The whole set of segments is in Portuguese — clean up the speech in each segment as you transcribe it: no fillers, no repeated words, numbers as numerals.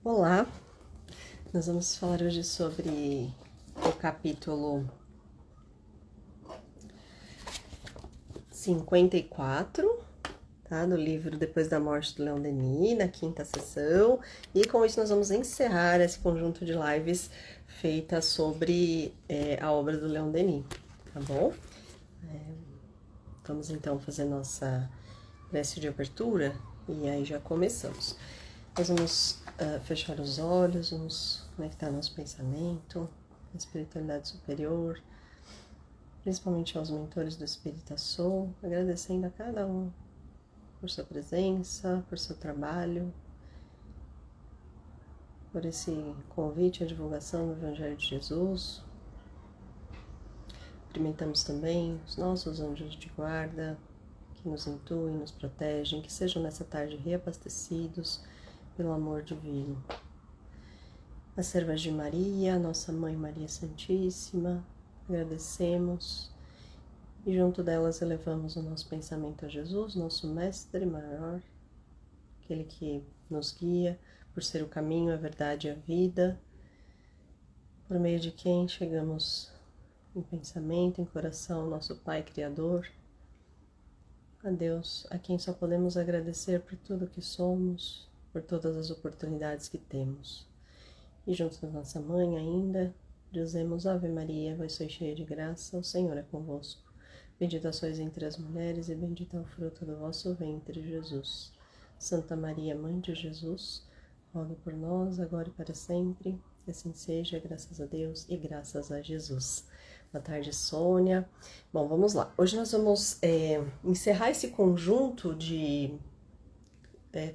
Olá, nós vamos falar hoje sobre o capítulo 54, tá? Do livro Depois da Morte do Leon Denis, na quinta sessão. E com isso nós vamos encerrar esse conjunto de lives feita sobre a obra do Leon Denis, tá bom? Vamos então fazer nossa prece de abertura e aí já começamos. Nós vamos fechar os olhos, vamos conectar nosso pensamento, a espiritualidade superior, principalmente aos mentores do Espírita Soul, agradecendo a cada um por sua presença, por seu trabalho, por esse convite à divulgação do Evangelho de Jesus. Cumprimentamos também os nossos anjos de guarda, que nos intuem, nos protegem, que sejam nessa tarde reabastecidos pelo amor divino. As servas de Maria, nossa Mãe Maria Santíssima, agradecemos e junto delas elevamos o nosso pensamento a Jesus, nosso Mestre maior, aquele que nos guia por ser o caminho, a verdade e a vida, por meio de quem chegamos em pensamento, em coração, nosso Pai Criador, a Deus, a quem só podemos agradecer por tudo que somos, por todas as oportunidades que temos. E junto da nossa Mãe ainda, dizemos Ave Maria, vós sois cheia de graça, o Senhor é convosco. Bendita sois entre as mulheres e bendito é o fruto do vosso ventre, Jesus. Santa Maria, Mãe de Jesus, roga por nós, agora e para sempre. Que assim seja, graças a Deus e graças a Jesus. Boa tarde, Sônia. Bom, vamos lá. Hoje nós vamos encerrar esse conjunto de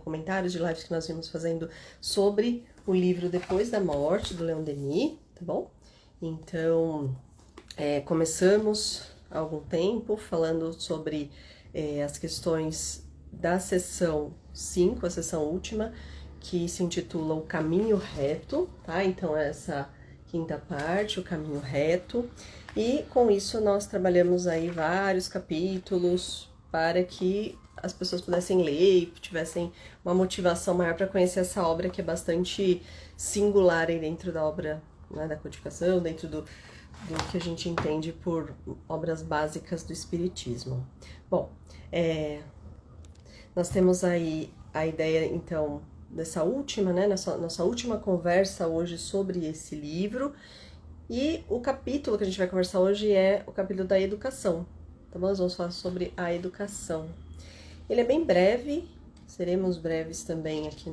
comentários de lives que nós vimos fazendo sobre o livro Depois da Morte, do Leon Denis, tá bom? Então, começamos há algum tempo falando sobre as questões da sessão 5, a sessão última, que se intitula O Caminho Reto, tá? Então, essa quinta parte, o caminho reto, e com isso nós trabalhamos aí vários capítulos para que as pessoas pudessem ler e tivessem uma motivação maior para conhecer essa obra que é bastante singular aí dentro da obra, né, da codificação, dentro do que a gente entende por obras básicas do Espiritismo. Bom, nós temos aí a ideia, então, dessa última, né, nossa última conversa hoje sobre esse livro, e o capítulo que a gente vai conversar hoje é o capítulo da educação, tá bom? Nós vamos falar sobre a educação. Ele é bem breve, seremos breves também aqui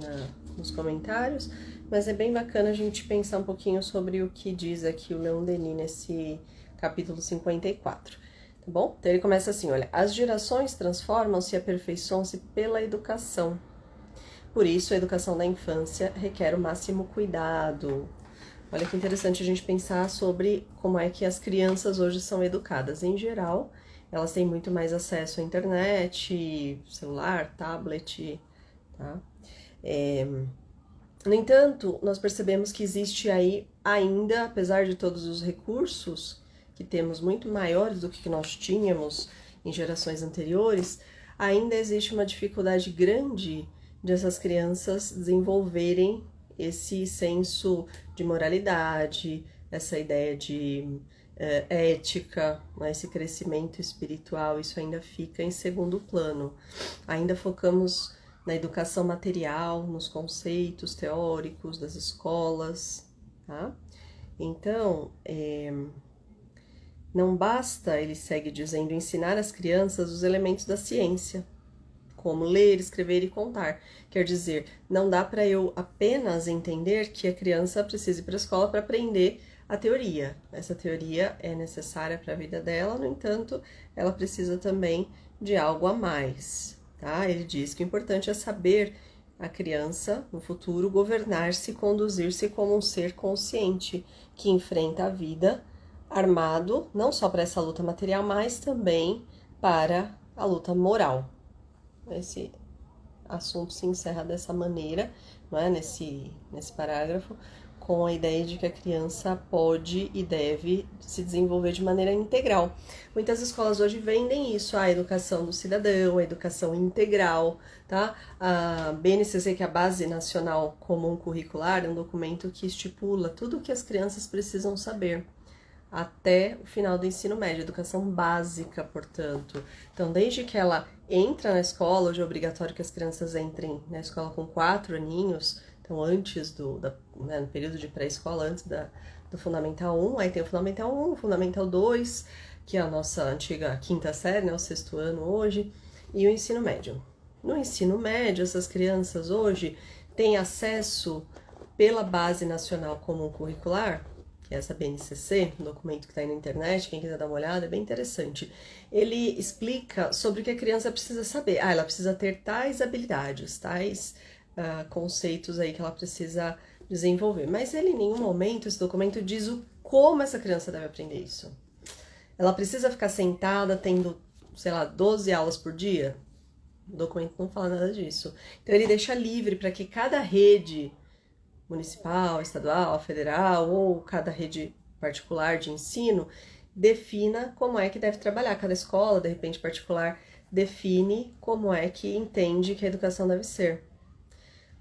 nos comentários, mas é bem bacana a gente pensar um pouquinho sobre o que diz aqui o Leon Denis nesse capítulo 54, tá bom? Então ele começa assim, olha, as gerações transformam-se e aperfeiçoam-se pela educação. Por isso, a educação da infância requer o máximo cuidado. Olha que interessante a gente pensar sobre como é que as crianças hoje são educadas. Em geral, elas têm muito mais acesso à internet, celular, tablet, tá? No entanto, nós percebemos que existe aí ainda, apesar de todos os recursos que temos muito maiores do que nós tínhamos em gerações anteriores, ainda existe uma dificuldade grande de essas crianças desenvolverem esse senso de moralidade, essa ideia de ética, né, esse crescimento espiritual, isso ainda fica em segundo plano. Ainda focamos na educação material, nos conceitos teóricos das escolas, tá? Então, não basta, ele segue dizendo, ensinar às crianças os elementos da ciência, como ler, escrever e contar. Quer dizer, não dá para eu apenas entender que a criança precisa ir para a escola para aprender a teoria. Essa teoria é necessária para a vida dela, no entanto, ela precisa também de algo a mais, tá? Ele diz que o importante é saber a criança, no futuro, governar-se e conduzir-se como um ser consciente que enfrenta a vida armado, não só para essa luta material, mas também para a luta moral. Esse assunto se encerra dessa maneira, não é? Nesse parágrafo, com a ideia de que a criança pode e deve se desenvolver de maneira integral. Muitas escolas hoje vendem isso, a educação do cidadão, a educação integral, tá? A BNCC, que é a Base Nacional Comum Curricular, é um documento que estipula tudo o que as crianças precisam saber até o final do ensino médio, educação básica, portanto. Então, desde que ela entra na escola, hoje é obrigatório que as crianças entrem na escola com 4 aninhos, então antes no período de pré-escola, antes do Fundamental 1, aí tem o Fundamental 1, o Fundamental 2, que é a nossa antiga quinta série, né, o 6º ano hoje, e o ensino médio. No ensino médio, essas crianças hoje têm acesso pela Base Nacional Comum Curricular, que é essa BNCC, um documento que está aí na internet, quem quiser dar uma olhada, é bem interessante. Ele explica sobre o que a criança precisa saber. Ela precisa ter tais habilidades, tais conceitos aí que ela precisa desenvolver. Mas ele, em nenhum momento, esse documento diz como essa criança deve aprender isso. Ela precisa ficar sentada tendo, 12 aulas por dia? O documento não fala nada disso. Então ele deixa livre para que cada rede municipal, estadual, federal ou cada rede particular de ensino defina como é que deve trabalhar. Cada escola, de repente particular, define como é que entende que a educação deve ser.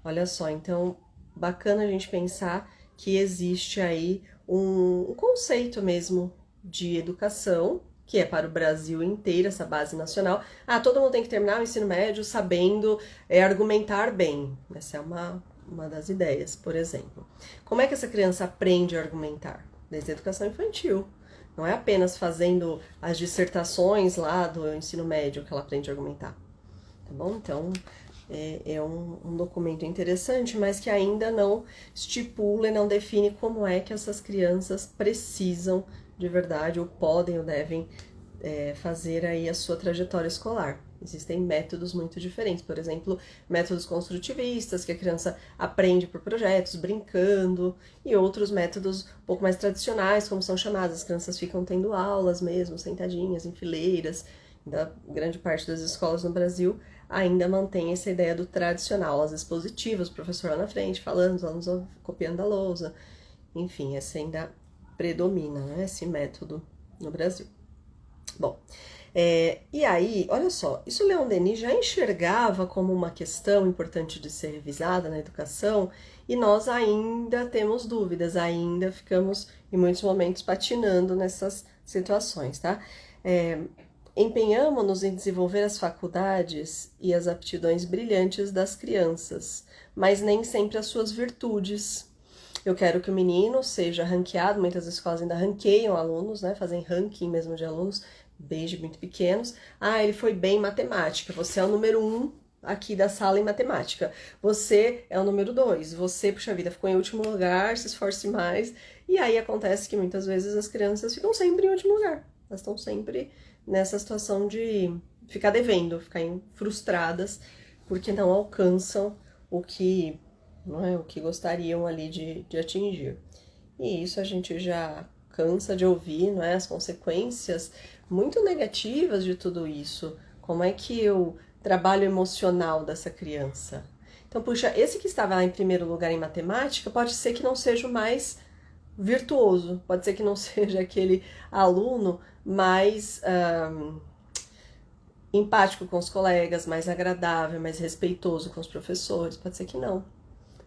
Olha só, então, bacana a gente pensar que existe aí um conceito mesmo de educação, que é para o Brasil inteiro, essa base nacional. Todo mundo tem que terminar o ensino médio sabendo argumentar bem. Essa é uma das ideias, por exemplo. Como é que essa criança aprende a argumentar? Desde a educação infantil. Não é apenas fazendo as dissertações lá do ensino médio que ela aprende a argumentar. Tá bom? Então, é um documento interessante, mas que ainda não estipula e não define como é que essas crianças precisam de verdade, ou podem ou devem fazer aí a sua trajetória escolar. Existem métodos muito diferentes, por exemplo, métodos construtivistas, que a criança aprende por projetos, brincando, e outros métodos um pouco mais tradicionais, como são chamados, as crianças ficam tendo aulas mesmo, sentadinhas, em fileiras. Ainda, grande parte das escolas no Brasil ainda mantém essa ideia do tradicional, aulas expositivas, o professor lá na frente falando, os alunos copiando a lousa, enfim, essa ainda predomina, né, esse método no Brasil. Bom, e aí, olha só, isso o Leon Denis já enxergava como uma questão importante de ser revisada na educação e nós ainda temos dúvidas, ainda ficamos em muitos momentos patinando nessas situações, tá? Empenhamos-nos em desenvolver as faculdades e as aptidões brilhantes das crianças, mas nem sempre as suas virtudes. Eu quero que o menino seja ranqueado, muitas escolas ainda ranqueiam alunos, né? Fazem ranking mesmo de alunos, desde muito pequenos. Ele foi bem em matemática, você é o número 1 aqui da sala em matemática. Você é o número 2, você, puxa vida, ficou em último lugar, se esforce mais. E aí acontece que muitas vezes as crianças ficam sempre em último lugar. Elas estão sempre nessa situação de ficar devendo, ficarem frustradas, porque não alcançam o que gostariam ali de atingir. E isso a gente já cansa de ouvir, não é? As consequências muito negativas de tudo isso. Como é que eu trabalho emocional dessa criança? Então, puxa, esse que estava lá em primeiro lugar em matemática, pode ser que não seja o mais virtuoso, pode ser que não seja aquele aluno mais empático com os colegas, mais agradável, mais respeitoso com os professores, pode ser que não.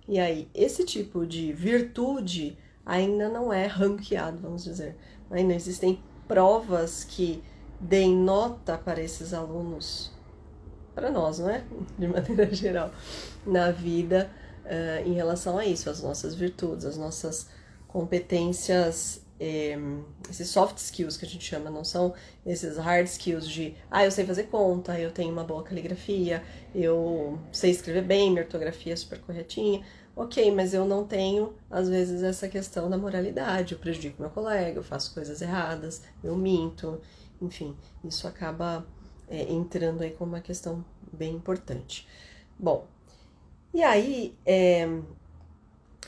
E aí, esse tipo de virtude ainda não é ranqueado, vamos dizer. Ainda existem provas que deem nota para esses alunos, para nós, não é? De maneira geral, na vida, em relação a isso, as nossas virtudes, as nossas competências, esses soft skills que a gente chama, não são esses hard skills de eu sei fazer conta, eu tenho uma boa caligrafia, eu sei escrever bem, minha ortografia é super corretinha. Ok, mas eu não tenho, às vezes, essa questão da moralidade, eu prejudico meu colega, eu faço coisas erradas, eu minto, enfim, isso acaba entrando aí como uma questão bem importante. Bom, e aí,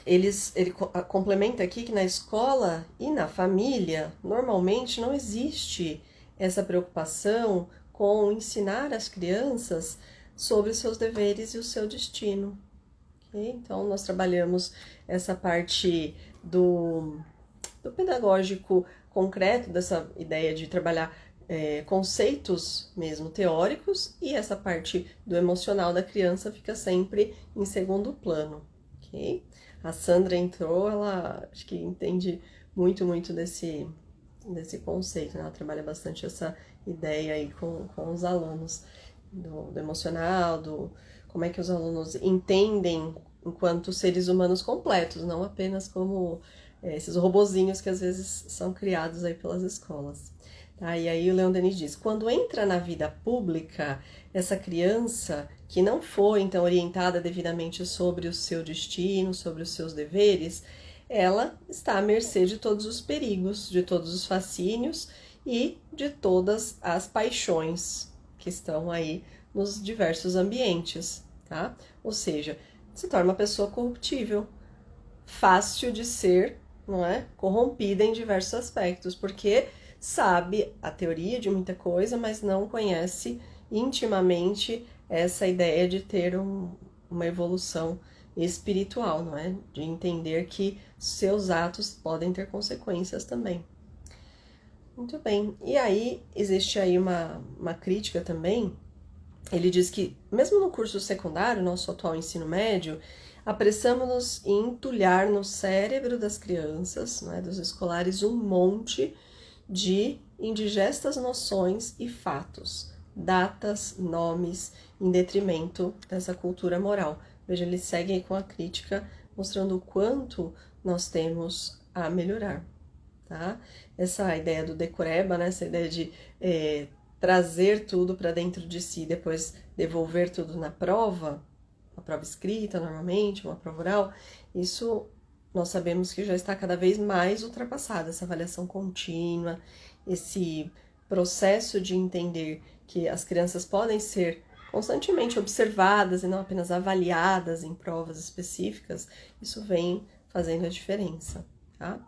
ele complementa aqui que na escola e na família, normalmente não existe essa preocupação com ensinar as crianças sobre os seus deveres e o seu destino. Okay? Então, nós trabalhamos essa parte do pedagógico concreto, dessa ideia de trabalhar conceitos mesmo teóricos, e essa parte do emocional da criança fica sempre em segundo plano, ok? A Sandra entrou, ela acho que entende muito desse conceito, né? Ela trabalha bastante essa ideia aí com os alunos, do emocional, como é que os alunos entendem enquanto seres humanos completos, não apenas como esses robozinhos que às vezes são criados aí pelas escolas. Tá? E aí o Leon Denis diz, quando entra na vida pública, essa criança que não foi então orientada devidamente sobre o seu destino, sobre os seus deveres, ela está à mercê de todos os perigos, de todos os fascínios e de todas as paixões que estão aí nos diversos ambientes, tá? Ou seja, se torna uma pessoa corruptível, fácil de ser, não é? Corrompida em diversos aspectos, porque sabe a teoria de muita coisa, mas não conhece intimamente essa ideia de ter uma evolução espiritual, não é? De entender que seus atos podem ter consequências também. Muito bem. E aí, existe aí uma crítica também. Ele diz que, mesmo no curso secundário, nosso atual ensino médio, apressamos-nos em entulhar no cérebro das crianças, né, dos escolares, um monte de indigestas noções e fatos, datas, nomes, em detrimento dessa cultura moral. Veja, ele segue aí com a crítica, mostrando o quanto nós temos a melhorar. Tá? Essa ideia do decoreba, né? Essa ideia de trazer tudo para dentro de si, depois devolver tudo na prova, uma prova escrita normalmente, uma prova oral, isso nós sabemos que já está cada vez mais ultrapassado, essa avaliação contínua, esse processo de entender que as crianças podem ser constantemente observadas e não apenas avaliadas em provas específicas, isso vem fazendo a diferença, tá?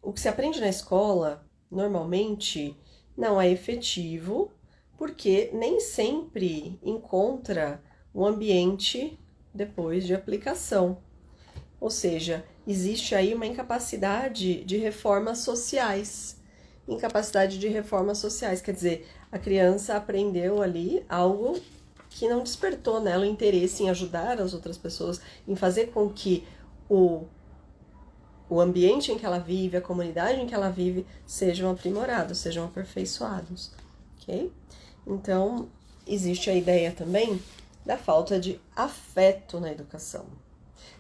O que se aprende na escola, normalmente, não é efetivo, porque nem sempre encontra um ambiente depois de aplicação. Ou seja, existe aí uma incapacidade de reformas sociais. Incapacidade de reformas sociais, quer dizer, a criança aprendeu ali algo que não despertou nela o interesse em ajudar as outras pessoas, em fazer com que o ambiente em que ela vive, a comunidade em que ela vive, sejam aprimorados, sejam aperfeiçoados, ok? Então, existe a ideia também da falta de afeto na educação.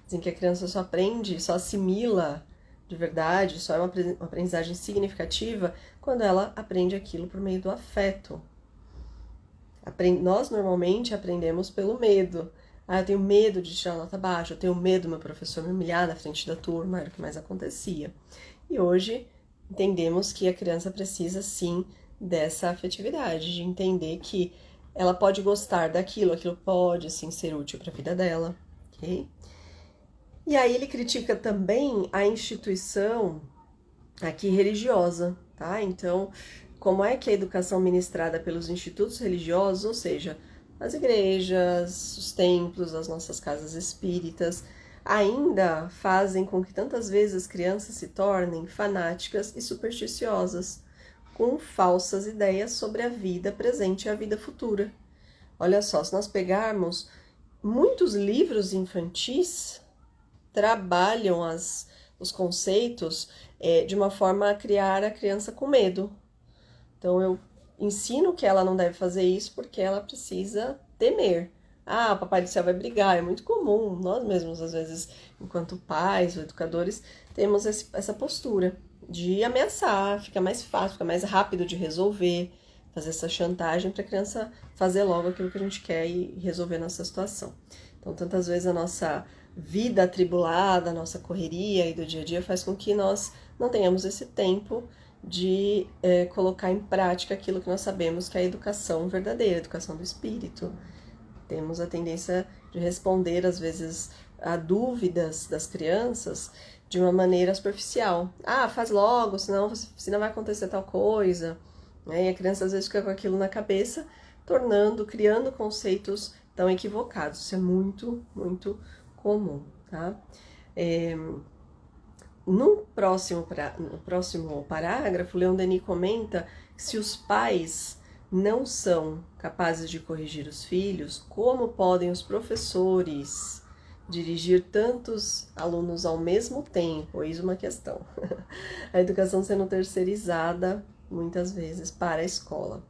Dizem que a criança só aprende, só assimila de verdade, só é uma aprendizagem significativa quando ela aprende aquilo por meio do afeto. Nós, normalmente, aprendemos pelo medo. Eu tenho medo de tirar nota baixa, eu tenho medo do meu professor me humilhar na frente da turma, era o que mais acontecia. E hoje entendemos que a criança precisa sim dessa afetividade, de entender que ela pode gostar daquilo, aquilo pode sim ser útil para a vida dela, ok? E aí ele critica também a instituição aqui religiosa, tá? Então, como é que a educação ministrada pelos institutos religiosos, ou seja, as igrejas, os templos, as nossas casas espíritas, ainda fazem com que tantas vezes as crianças se tornem fanáticas e supersticiosas, com falsas ideias sobre a vida presente e a vida futura. Olha só, se nós pegarmos muitos livros infantis, trabalham os conceitos de uma forma a criar a criança com medo. Então, eu ensino que ela não deve fazer isso porque ela precisa temer. O papai do céu vai brigar, é muito comum. Nós mesmos, às vezes, enquanto pais ou educadores, temos essa postura de ameaçar, fica mais fácil, fica mais rápido de resolver, fazer essa chantagem para a criança fazer logo aquilo que a gente quer e resolver nossa situação. Então, tantas vezes a nossa vida atribulada, a nossa correria aí do dia a dia faz com que nós não tenhamos esse tempo de colocar em prática aquilo que nós sabemos que é a educação verdadeira, a educação do espírito. Temos a tendência de responder, às vezes, a dúvidas das crianças de uma maneira superficial. Faz logo, senão vai acontecer tal coisa. E a criança, às vezes, fica com aquilo na cabeça, criando conceitos estão equivocados. Isso é muito, muito comum, tá? No próximo parágrafo, Leon Denis comenta que se os pais não são capazes de corrigir os filhos, como podem os professores dirigir tantos alunos ao mesmo tempo? Eis uma questão. A educação sendo terceirizada muitas vezes para a escola.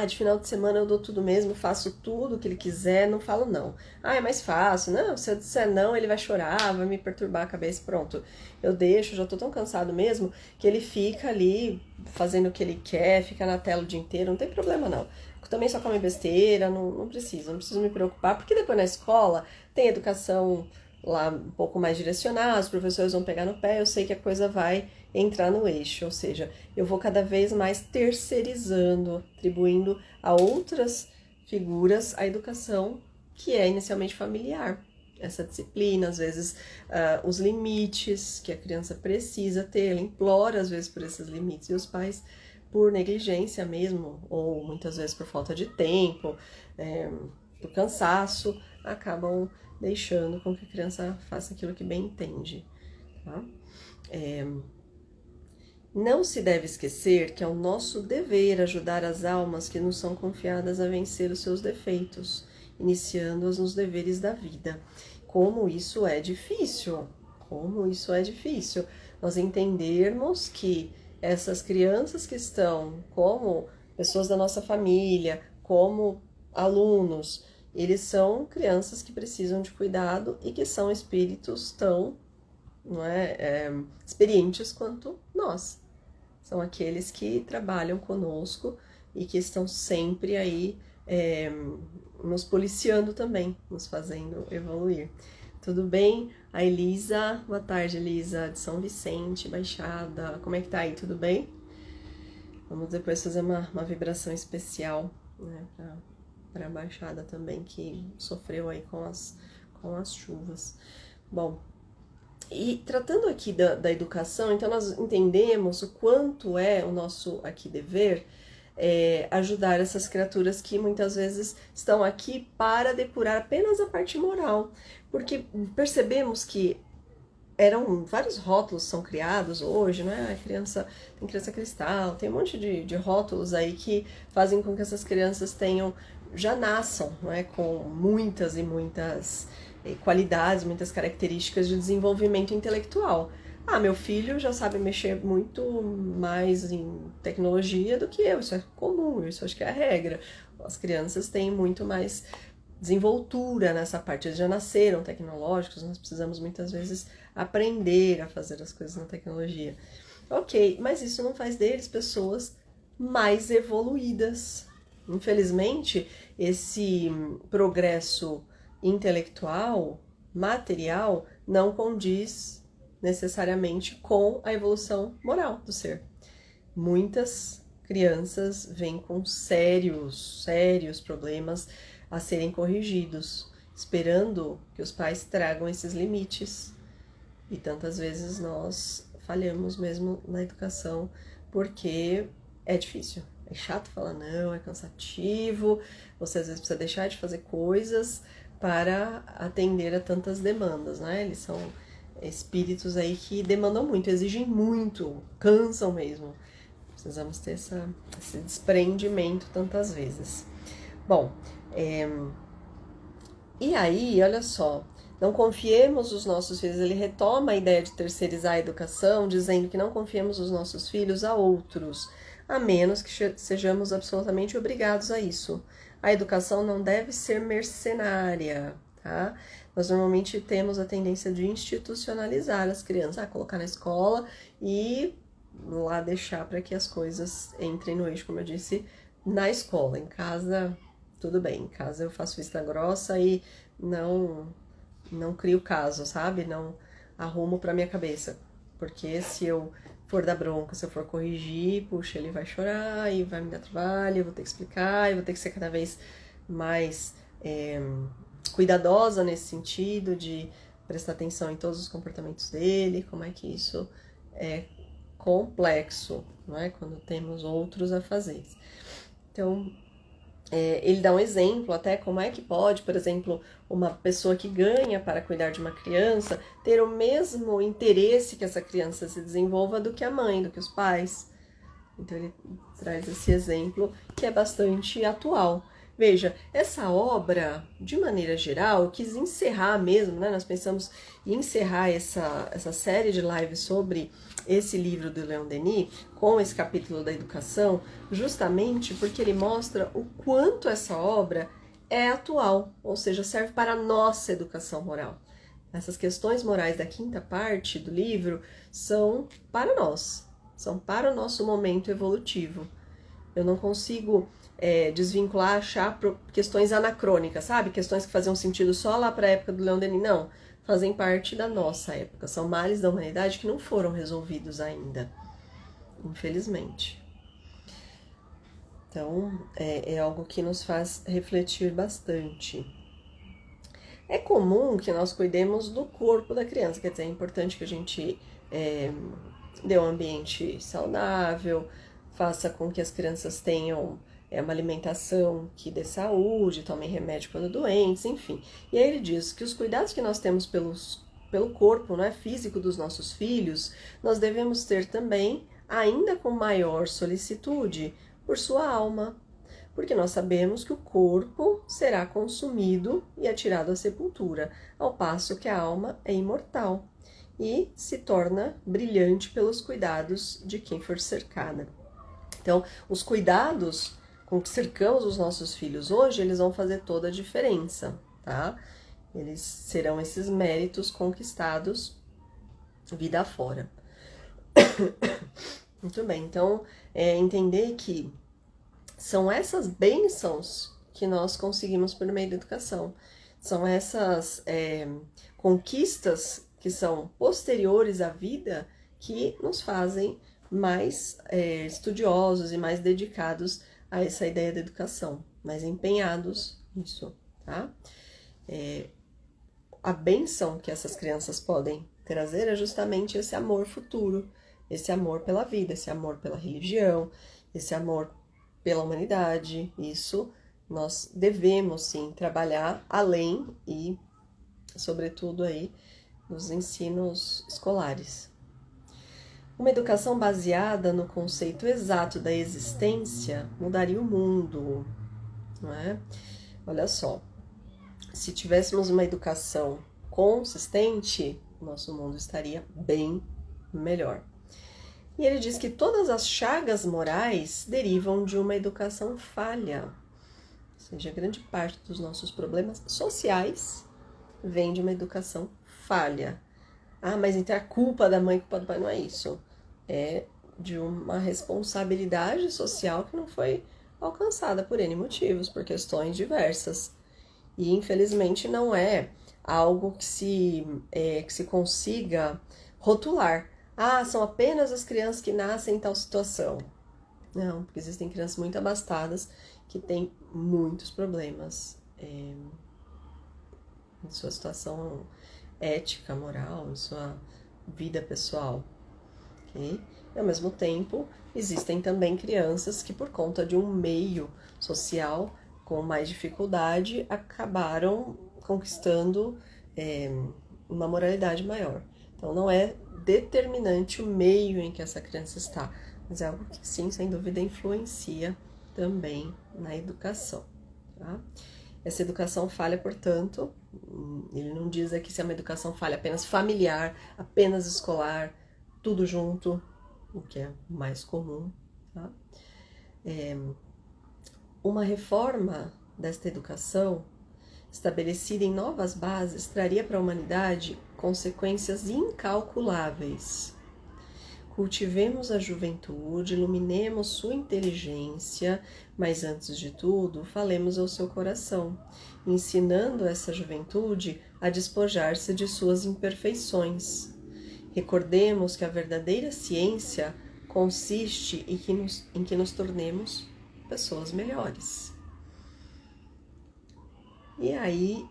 De final de semana eu dou tudo mesmo, faço tudo o que ele quiser, não falo não. É mais fácil. Não, se eu disser não, ele vai chorar, vai me perturbar a cabeça, pronto. Eu deixo, já tô tão cansado mesmo, que ele fica ali fazendo o que ele quer, fica na tela o dia inteiro, não tem problema não. Também só come besteira, não preciso me preocupar, porque depois na escola tem educação lá um pouco mais direcionada, os professores vão pegar no pé, eu sei que a coisa vai entrar no eixo, ou seja, eu vou cada vez mais terceirizando, atribuindo a outras figuras a educação que é inicialmente familiar. Essa disciplina, às vezes, os limites que a criança precisa ter, ela implora às vezes por esses limites, e os pais, por negligência mesmo, ou muitas vezes por falta de tempo, por cansaço, acabam deixando com que a criança faça aquilo que bem entende, tá? Não se deve esquecer que é o nosso dever ajudar as almas que nos são confiadas a vencer os seus defeitos, iniciando-as nos deveres da vida. Como isso é difícil, nós entendermos que essas crianças que estão como pessoas da nossa família, como alunos, eles são crianças que precisam de cuidado e que são espíritos tão experientes quanto nós. São aqueles que trabalham conosco e que estão sempre aí nos policiando também, nos fazendo evoluir. Tudo bem? A Elisa, boa tarde, Elisa, de São Vicente, Baixada. Como é que tá aí? Tudo bem? Vamos depois fazer uma vibração especial, né, para a Baixada também, que sofreu aí com as chuvas. Bom, e tratando aqui da educação, então nós entendemos o quanto é o nosso aqui dever ajudar essas criaturas que muitas vezes estão aqui para depurar apenas a parte moral, porque percebemos que vários rótulos são criados hoje, né? Tem criança cristal, tem um monte de rótulos aí que fazem com que essas crianças já nasçam, né, com muitas e muitas qualidades, muitas características de desenvolvimento intelectual. Meu filho já sabe mexer muito mais em tecnologia do que eu, isso é comum, isso acho que é a regra. As crianças têm muito mais desenvoltura nessa parte, eles já nasceram tecnológicos, nós precisamos muitas vezes aprender a fazer as coisas na tecnologia. Ok, mas isso não faz deles pessoas mais evoluídas. Infelizmente, esse progresso intelectual, material, não condiz necessariamente com a evolução moral do ser. Muitas crianças vêm com sérios problemas a serem corrigidos, esperando que os pais tragam esses limites. E tantas vezes nós falhamos mesmo na educação, porque é difícil. É chato falar não, é cansativo, você às vezes precisa deixar de fazer coisas para atender a tantas demandas, né? Eles são espíritos aí que demandam muito, exigem muito, cansam mesmo. Precisamos ter esse desprendimento tantas vezes. Bom, e aí, olha só, não confiemos os nossos filhos, ele retoma a ideia de terceirizar a educação, dizendo que não confiemos os nossos filhos a outros, a menos que sejamos absolutamente obrigados a isso. A educação não deve ser mercenária, tá? Nós normalmente temos a tendência de institucionalizar as crianças, colocar na escola e lá deixar para que as coisas entrem no eixo, como eu disse, na escola. Em casa, tudo bem. Em casa eu faço vista grossa e não crio caso, sabe? Não arrumo para minha cabeça. Porque se eu for dar bronca, se eu for corrigir, puxa, ele vai chorar e vai me dar trabalho, eu vou ter que explicar, eu vou ter que ser cada vez mais cuidadosa nesse sentido, de prestar atenção em todos os comportamentos dele, como é que isso é complexo, não é? Quando temos outros a fazer. Então, Ele dá um exemplo até como é que pode, por exemplo, uma pessoa que ganha para cuidar de uma criança ter o mesmo interesse que essa criança se desenvolva do que a mãe, do que os pais. Então ele traz esse exemplo que é bastante atual. Veja, essa obra, de maneira geral, eu quis encerrar mesmo, né? Nós pensamos em encerrar essa série de lives sobre esse livro do Leon Denis, com esse capítulo da educação, justamente porque ele mostra o quanto essa obra é atual, ou seja, serve para a nossa educação moral. Essas questões morais da quinta parte do livro são para nós, são para o nosso momento evolutivo. Eu não consigo desvincular, achar questões anacrônicas, sabe? Questões que faziam sentido só lá para a época do Leon Denis, não. Fazem parte da nossa época. São males da humanidade que não foram resolvidos ainda, infelizmente. Então, é algo que nos faz refletir bastante. É comum que nós cuidemos do corpo da criança, quer dizer, é importante que a gente dê um ambiente saudável, faça com que as crianças tenham uma alimentação que dê saúde, tomem remédio quando doentes, enfim. E aí ele diz que os cuidados que nós temos pelo corpo, né, físico dos nossos filhos, nós devemos ter também, ainda com maior solicitude, por sua alma, porque nós sabemos que o corpo será consumido e atirado à sepultura, ao passo que a alma é imortal e se torna brilhante pelos cuidados de quem for cercada. Então, os cuidados com que cercamos os nossos filhos hoje, eles vão fazer toda a diferença, tá? Eles serão esses méritos conquistados vida afora. Muito bem, então, entender que são essas bênçãos que nós conseguimos por meio da educação. São essas conquistas que são posteriores à vida que nos fazem mais estudiosos e mais dedicados a essa ideia da educação, mais empenhados nisso, tá? A bênção que essas crianças podem trazer é justamente esse amor futuro, esse amor pela vida, esse amor pela religião, esse amor pela humanidade. Isso nós devemos sim trabalhar além e, sobretudo, aí nos ensinos escolares. Uma educação baseada no conceito exato da existência mudaria o mundo, não é? Olha só, se tivéssemos uma educação consistente, nosso mundo estaria bem melhor. E ele diz que todas as chagas morais derivam de uma educação falha. Ou seja, grande parte dos nossos problemas sociais vem de uma educação falha. Ah, mas então a culpa da mãe e culpa do pai não é isso. É de uma responsabilidade social que não foi alcançada por N motivos, por questões diversas. E infelizmente não é algo que se consiga rotular. Ah, são apenas as crianças que nascem em tal situação. Não, porque existem crianças muito abastadas que têm muitos problemas em sua situação ética, moral, em sua vida pessoal. Okay? E ao mesmo tempo, existem também crianças que, por conta de um meio social com mais dificuldade, acabaram conquistando uma moralidade maior. Então, não é determinante o meio em que essa criança está, mas é algo que, sim, sem dúvida, influencia também na educação. Tá? Essa educação falha, portanto, ele não diz aqui se é uma educação falha apenas familiar, apenas escolar, tudo junto, o que é mais comum. Tá? Uma reforma desta educação, estabelecida em novas bases, traria para a humanidade consequências incalculáveis. Cultivemos a juventude, iluminemos sua inteligência, mas antes de tudo, falemos ao seu coração, ensinando essa juventude a despojar-se de suas imperfeições. Recordemos que a verdadeira ciência consiste em que nos tornemos pessoas melhores. E aí,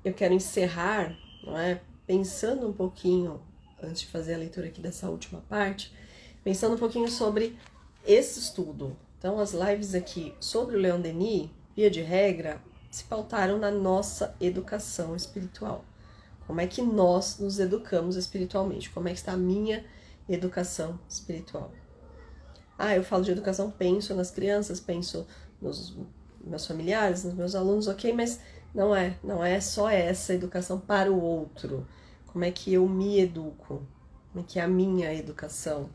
eu quero encerrar, não é? Pensando um pouquinho, antes de fazer a leitura aqui dessa última parte, pensando um pouquinho sobre esse estudo. Então, as lives aqui sobre o Leon Denis, via de regra, se pautaram na nossa educação espiritual. Como é que nós nos educamos espiritualmente? Como é que está a minha educação espiritual? Eu falo de educação, penso nas crianças, penso nos meus familiares, nos meus alunos, ok, mas não é só essa educação para o outro. Como é que eu me educo? Como é que é a minha educação?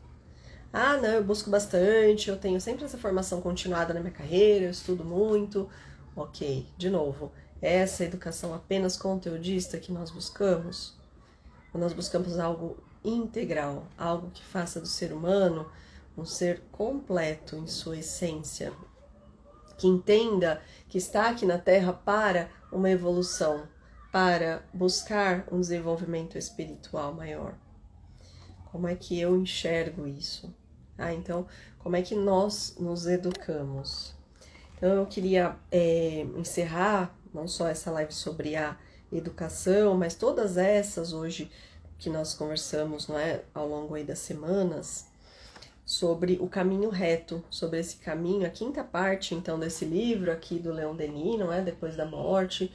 Não, eu busco bastante, eu tenho sempre essa formação continuada na minha carreira, eu estudo muito. Ok, de novo, é essa educação apenas conteudista que nós buscamos? Ou nós buscamos algo integral, algo que faça do ser humano um ser completo em sua essência, que entenda que está aqui na Terra para uma evolução, para buscar um desenvolvimento espiritual maior? Como é que eu enxergo isso? Então, como é que nós nos educamos? Então, eu queria encerrar não só essa live sobre a educação, mas todas essas hoje que nós conversamos, não é, ao longo aí das semanas, sobre o caminho reto, sobre esse caminho, a quinta parte, então, desse livro aqui do Leon Denis, não é, Depois da Morte.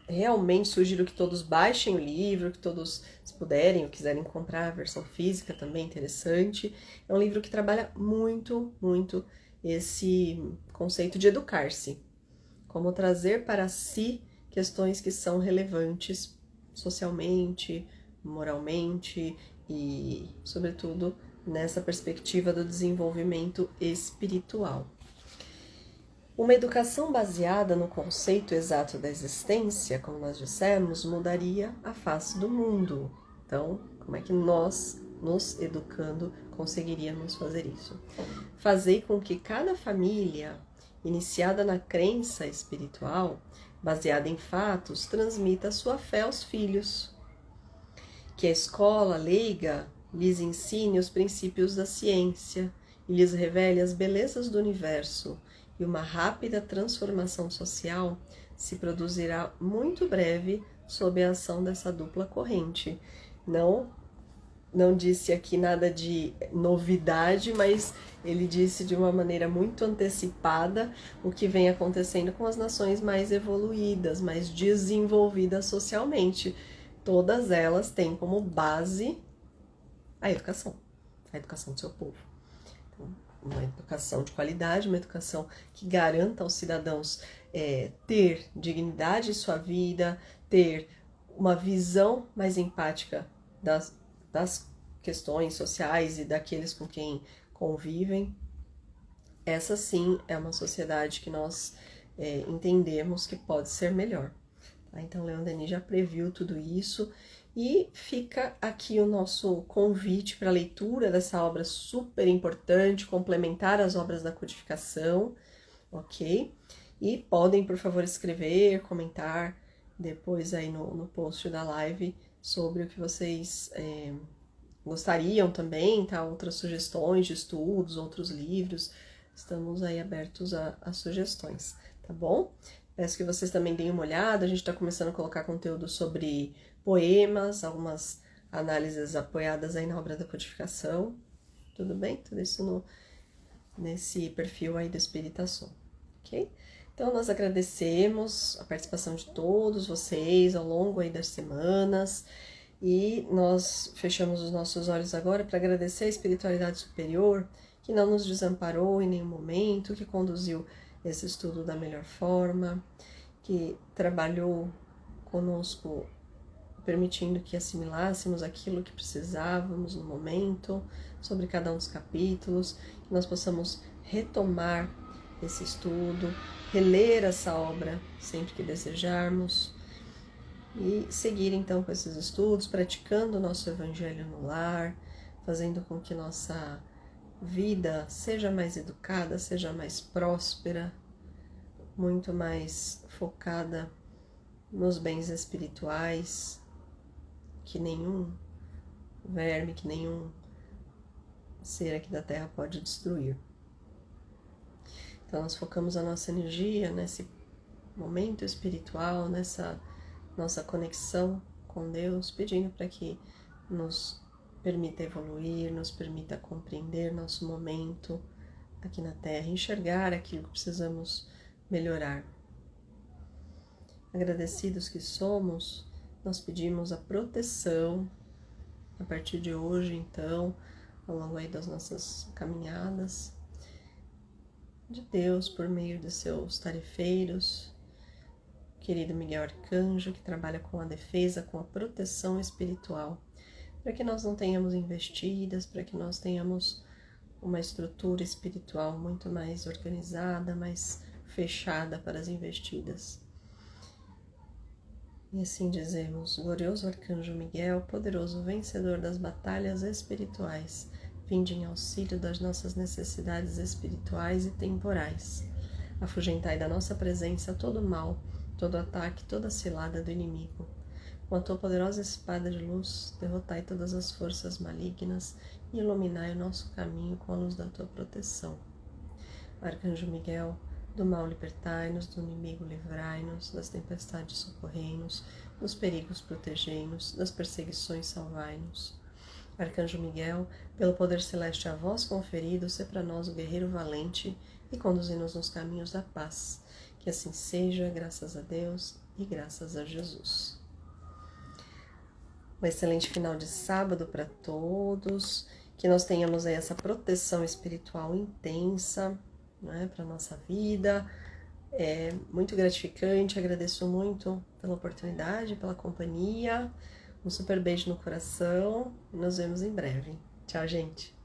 Realmente sugiro que todos baixem o livro, que todos, se puderem ou quiserem comprar a versão física, também interessante. É um livro que trabalha muito, muito esse conceito de educar-se, como trazer para si questões que são relevantes socialmente, moralmente e, sobretudo, nessa perspectiva do desenvolvimento espiritual. Uma educação baseada no conceito exato da existência, como nós dissemos, mudaria a face do mundo. Então, como é que nós, nos educando, conseguiríamos fazer isso? Fazer com que cada família, iniciada na crença espiritual, baseada em fatos, transmita sua fé aos filhos. Que a escola leiga lhes ensine os princípios da ciência e lhes revele as belezas do universo, e uma rápida transformação social se produzirá muito breve sob a ação dessa dupla corrente. Não disse aqui nada de novidade, mas ele disse de uma maneira muito antecipada o que vem acontecendo com as nações mais evoluídas, mais desenvolvidas socialmente. Todas elas têm como base a educação do seu povo. Então, uma educação de qualidade, uma educação que garanta aos cidadãos ter dignidade em sua vida, ter uma visão mais empática das questões sociais e daqueles com quem convivem. Essa sim é uma sociedade que nós entendemos que pode ser melhor. Tá? Então, Leon Denis já previu tudo isso. E fica aqui o nosso convite para a leitura dessa obra super importante, complementar as obras da codificação, ok? E podem, por favor, escrever, comentar depois aí no post da live sobre o que vocês gostariam também, tá? Outras sugestões de estudos, outros livros. Estamos aí abertos a sugestões, tá bom? Peço que vocês também deem uma olhada, a gente está começando a colocar conteúdo sobre poemas, algumas análises apoiadas aí na obra da codificação, tudo bem? Tudo isso nesse perfil aí do Espíritação, ok? Então, nós agradecemos a participação de todos vocês ao longo aí das semanas e nós fechamos os nossos olhos agora para agradecer a espiritualidade superior que não nos desamparou em nenhum momento, que conduziu esse estudo da melhor forma, que trabalhou conosco permitindo que assimilássemos aquilo que precisávamos no momento, sobre cada um dos capítulos, que nós possamos retomar esse estudo, reler essa obra sempre que desejarmos e seguir então com esses estudos, praticando o nosso evangelho no lar, fazendo com que nossa vida seja mais educada, seja mais próspera, muito mais focada nos bens espirituais, que nenhum verme, que nenhum ser aqui da Terra pode destruir. Então, nós focamos a nossa energia nesse momento espiritual, nessa nossa conexão com Deus, pedindo para que nos permita evoluir, nos permita compreender nosso momento aqui na Terra, enxergar aquilo que precisamos melhorar. Agradecidos que somos, nós pedimos a proteção, a partir de hoje, então, ao longo aí das nossas caminhadas, de Deus por meio de seus tarefeiros, querido Miguel Arcanjo, que trabalha com a defesa, com a proteção espiritual, para que nós não tenhamos investidas, para que nós tenhamos uma estrutura espiritual muito mais organizada, mais fechada para as investidas. E assim dizemos: glorioso Arcanjo Miguel, poderoso vencedor das batalhas espirituais, vinde em auxílio das nossas necessidades espirituais e temporais. Afugentai da nossa presença todo mal, todo ataque, toda cilada do inimigo. Com a tua poderosa espada de luz, derrotai todas as forças malignas e iluminai o nosso caminho com a luz da tua proteção. Arcanjo Miguel, do mal libertai-nos, do inimigo livrai-nos, das tempestades socorrei-nos, dos perigos protegei-nos, das perseguições salvai-nos. Arcanjo Miguel, pelo poder celeste a vós conferido, sê para nós o guerreiro valente e conduzi-nos nos caminhos da paz. Que assim seja, graças a Deus e graças a Jesus. Um excelente final de sábado para todos, que nós tenhamos aí essa proteção espiritual intensa, né, para a nossa vida. É muito gratificante, agradeço muito pela oportunidade, pela companhia. Um super beijo no coração e nos vemos em breve. Tchau, gente!